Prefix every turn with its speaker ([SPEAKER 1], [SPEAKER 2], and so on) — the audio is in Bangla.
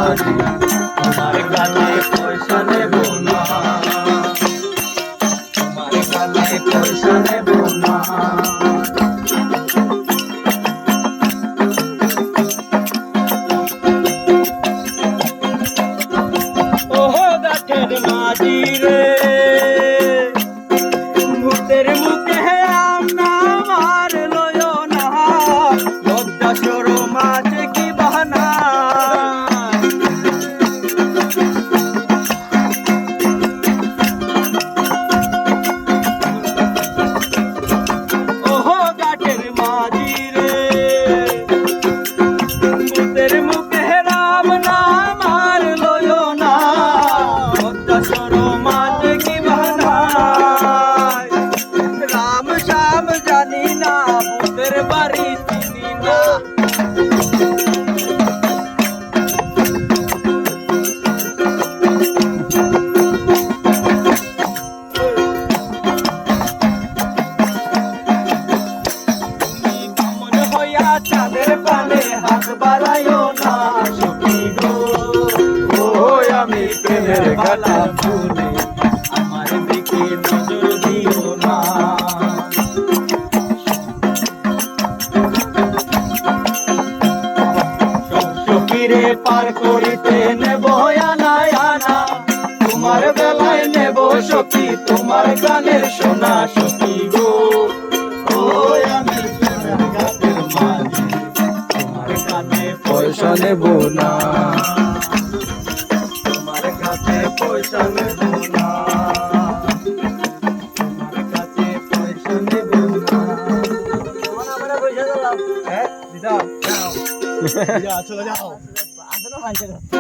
[SPEAKER 1] তোমার কাছে পয়সা নেব না, তোমার কাছে পয়সা নেব না। ওহো গাছের মাঝি রে ভূতের মুখে আম না মার লয় না, লজ্জা শরম আছে কি বাহানা। ওহো গাছের মাঝি রে ভূতের মুখে রাম না মার লয় না, লজ্জা শরম আছে কি বাহানা। রাম শ্যাম জানি না, ভূতের বাড়ি চিনি না। তুমি বামন হইয়া চাঁদের পানে হাত বাড়াইও না সখী গো। ও আমি প্রেমের গালা ফুলে আমার দিকে নজর দিও না। সখীরে পার করিতে নেব আনা আনা, তোমার বেলায় নেব সখী তোমার গানের সোনা সখী গো। ও আমি প্রেমের গাছের মাঝি, তোমার কাছে পয়সা নেব না, তোমার কাছে পয়সা নেব না, তোমার কাছে পয়সা নেব না। হ্যাঁ দিদা যাও, চলে যাও।